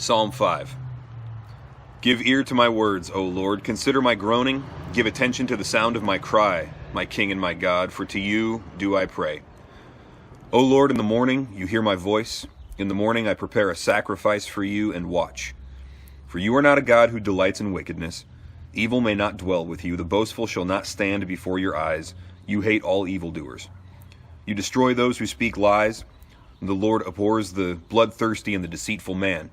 Psalm 5. Give ear to my words, O Lord. Consider my groaning. Give attention to the sound of my cry, my King and my God, for to you do I pray. O Lord, in the morning you hear my voice. In the morning I prepare a sacrifice for you and watch. For you are not a God who delights in wickedness. Evil may not dwell with you. The boastful shall not stand before your eyes. You hate all evildoers. You destroy those who speak lies. The Lord abhors the bloodthirsty and the deceitful man.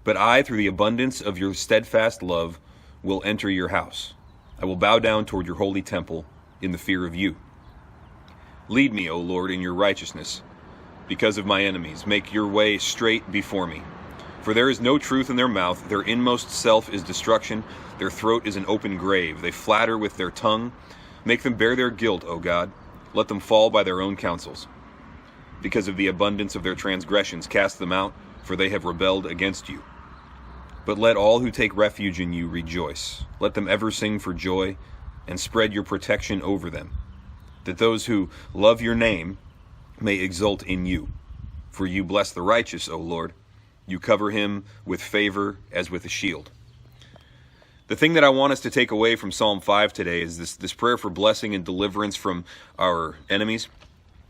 But I, through the abundance of your steadfast love, will enter your house. I will bow down toward your holy temple in the fear of you. Lead me, O Lord, in your righteousness. Because of my enemies, make your way straight before me. For there is no truth in their mouth. Their inmost self is destruction. Their throat is an open grave. They flatter with their tongue. Make them bear their guilt, O God. Let them fall by their own counsels. Because of the abundance of their transgressions, cast them out, for they have rebelled against you. But let all who take refuge in you rejoice. Let them ever sing for joy, and spread your protection over them, that those who love your name may exult in you. For you bless the righteous, O Lord. You cover him with favor as with a shield. The thing that I want us to take away from Psalm 5 today is this prayer for blessing and deliverance from our enemies.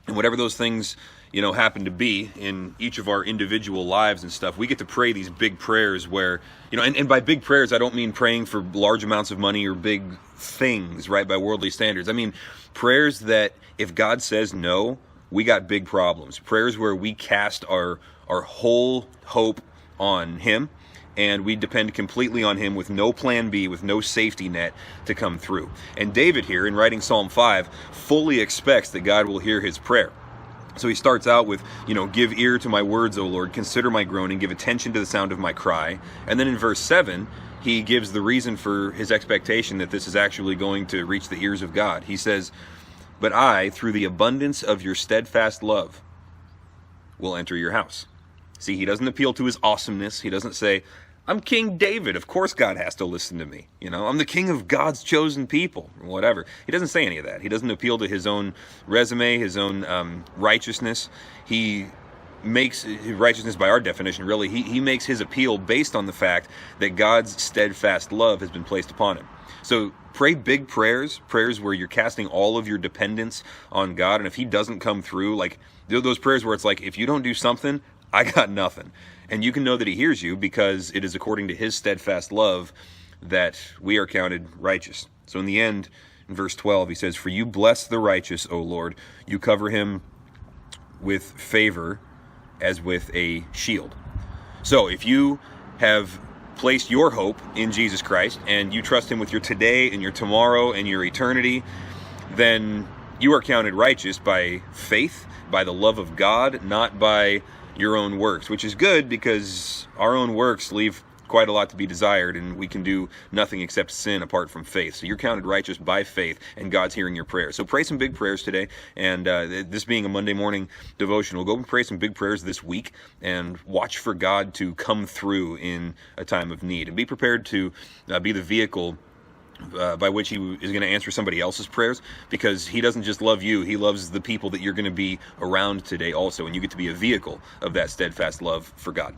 And whatever those things, happen to be in each of our individual lives and stuff, we get to pray these big prayers where, and by big prayers, I don't mean praying for large amounts of money or big things, right, by worldly standards. I mean prayers that if God says no, we got big problems. Prayers where we cast our whole hope on him, and we depend completely on him with no plan B, with no safety net to come through. And David here, in writing Psalm 5, fully expects that God will hear his prayer. So he starts out with, give ear to my words, O Lord, consider my groaning, give attention to the sound of my cry. And then in verse 7, he gives the reason for his expectation that this is actually going to reach the ears of God. He says, but I, through the abundance of your steadfast love, will enter your house. See, he doesn't appeal to his awesomeness. He doesn't say, I'm King David. Of course God has to listen to me. I'm the king of God's chosen people, or whatever. He doesn't say any of that. He doesn't appeal to his own resume, his own righteousness. He makes righteousness, by our definition, really, he makes his appeal based on the fact that God's steadfast love has been placed upon him. So pray big prayers where you're casting all of your dependence on God. And if he doesn't come through, like those prayers where it's like, if you don't do something, I got nothing. And you can know that he hears you because it is according to his steadfast love that we are counted righteous. So in the end, in verse 12, he says, for you bless the righteous, O Lord. You cover him with favor as with a shield. So if you have placed your hope in Jesus Christ and you trust him with your today and your tomorrow and your eternity, then you are counted righteous by faith, by the love of God, not by your own works, which is good because our own works leave quite a lot to be desired, and we can do nothing except sin apart from faith. So you're counted righteous by faith, and God's hearing your prayers. So pray some big prayers today, and this being a Monday morning devotion, we'll go and pray some big prayers this week, and watch for God to come through in a time of need, and be prepared to be the vehicle by which he is going to answer somebody else's prayers, because he doesn't just love you, he loves the people that you're going to be around today also, and you get to be a vehicle of that steadfast love for God.